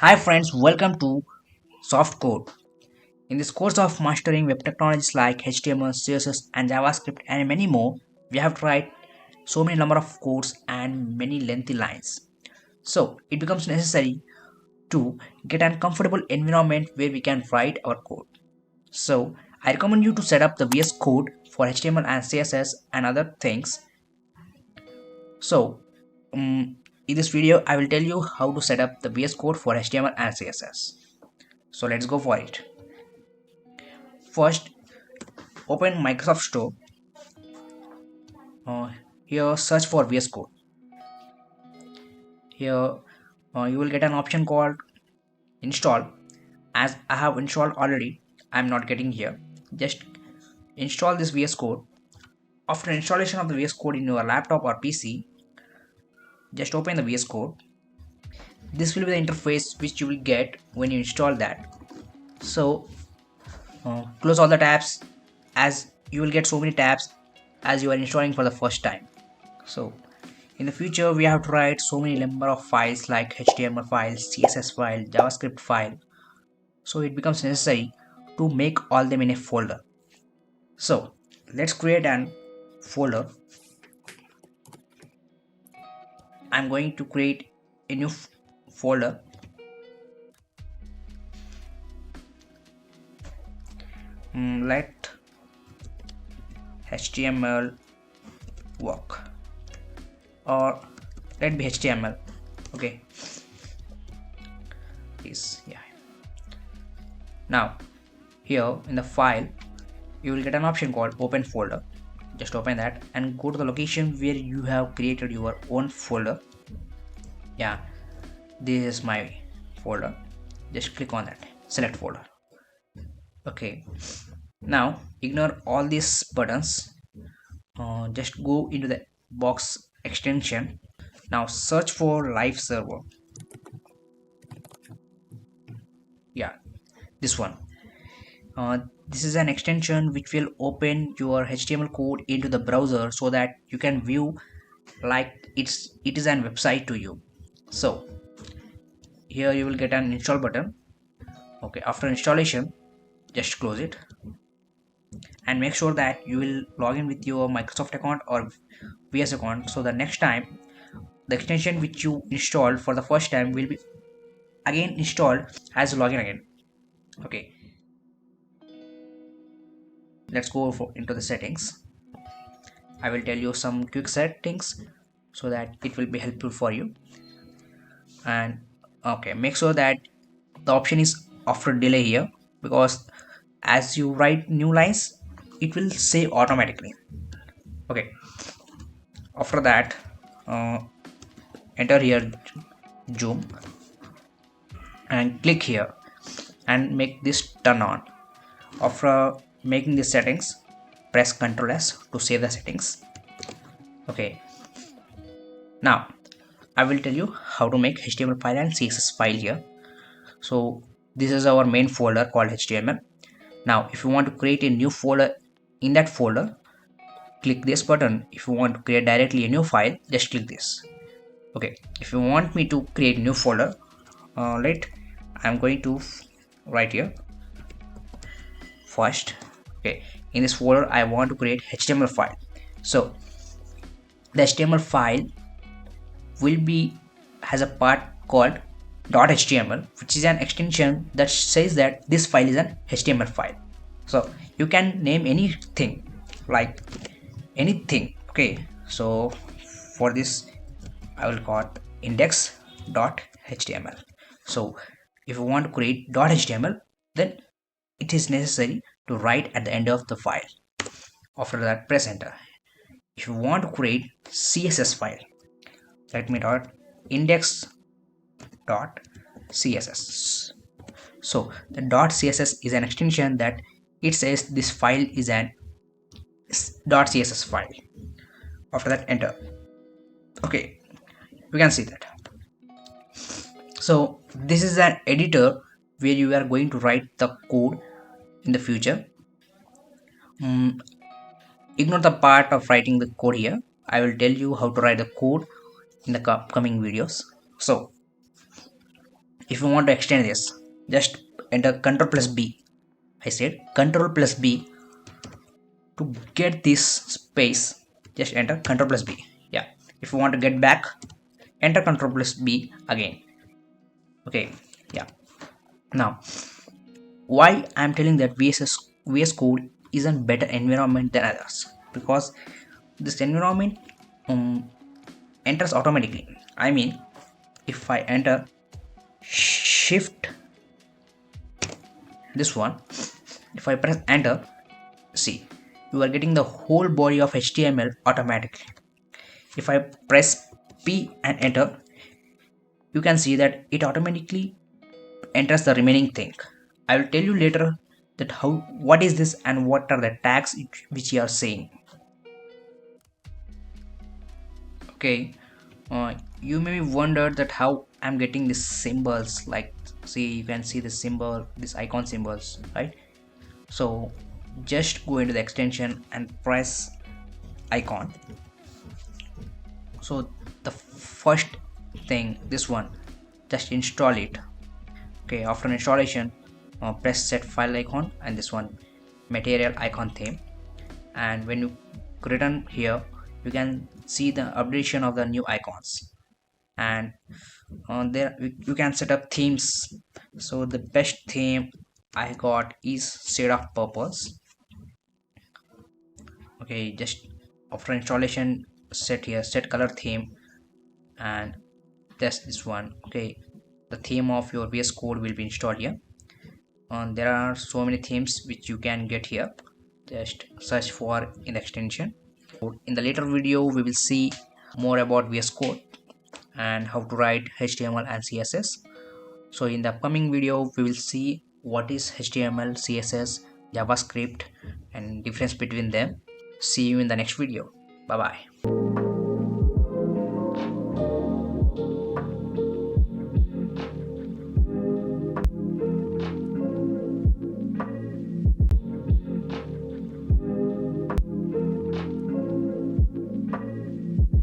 Hi friends, welcome to Soft Code. In this course of mastering web technologies like HTML, CSS and JavaScript and many more, we have tried so many number of codes and many lengthy lines. So it becomes necessary to get a comfortable environment where we can write our code. So I recommend you to set up the VS Code for HTML and CSS and other things. So in this video, I will tell you how to set up the VS Code for HTML and CSS. So let's go for it. First, open Microsoft Store. Here, search for VS Code. Here, you will get an option called Install. As I have installed already, I am not getting here. Just install this VS Code. After installation of the VS Code in your laptop or PC, just open the VS Code. This will be the interface which you will get when you install that. So, close all the tabs as you will get so many tabs as you are installing for the first time. So in the future we have to write so many number of files like HTML files, CSS file, JavaScript file. So it becomes necessary to make all them in a folder. So let's create an folder. I'm going to create a new folder. Let HTML work, or let be HTML. Okay, this, yeah. Now here in the file you will get an option called open folder. Just open that and go to the location where you have created your own folder. Yeah, this is my folder. Just click on that, select folder. Okay, now ignore all these buttons. Just go into the box extension. Now search for live server. Yeah, this one. This is an extension which will open your HTML code into the browser so that you can view like it is an website to you. So here you will get an install button. Okay, after installation, just close it and make sure that you will log in with your Microsoft account or VS account, so the next time the extension which you installed for the first time will be again installed as login again. Okay, let's go into the settings. I will tell you some quick settings so that it will be helpful for you. And okay, make sure that the option is after delay here, because as you write new lines it will save automatically. Okay, after that enter here zoom and click here and make this turn on. After making the settings, press Ctrl S to save the settings. Okay, now I will tell you how to make HTML file and CSS file here. So this is our main folder called HTML. Now if you want to create a new folder, in that folder click this button. If you want to create directly a new file, just click this. Okay, if you want me to create a new folder, I'm going to write here first. Okay, in this folder I want to create HTML file. So the HTML file will be has a part called .html, which is an extension that says that this file is an HTML file. So you can name anything, like anything. Okay, so for this I will call it index.html. So if you want to create .html, then it is necessary to write at the end of the file. After that, press enter. If you want to create CSS file, let me dot index.css. So the .css is an extension that it says this file is an .css file. After that, enter. Okay, we can see that. So this is an editor where you are going to write the code in the future. Ignore the part of writing the code here. I will tell you how to write the code in the upcoming videos. So if you want to extend this, just enter Ctrl plus B. I said Ctrl plus B. To get this space, just enter Ctrl plus B. Yeah, if you want to get back, enter Ctrl plus B again. Okay, yeah. Now, why I'm telling that VS Code isn't better environment than others? Because this environment um, enters automatically. I mean, if I enter shift this one, if I press enter, see, you are getting the whole body of HTML automatically. If I press P and enter, you can see that it automatically enters the remaining thing. I will tell you later that what is this and what are the tags which you are saying. Okay, you may be wondered that how I'm getting these symbols, like see, you can see the symbol, this icon symbols, right? So just go into the extension and press icon. So the first thing, this one, just install it. Okay, after installation, press set file icon and this one, material icon theme. And when you return here, you can see the updation of the new icons. And on there you can set up themes. So the best theme I got is shade of purples. Okay, just after installation, set here set color theme, and test this one. Okay, the theme of your VS Code will be installed here. And there are so many themes which you can get here. Just search for in the extension. In the later video we will see more about VS Code and how to write HTML and CSS. So in the upcoming video we will see what is HTML, CSS, JavaScript and difference between them. See you in the next video. Bye bye.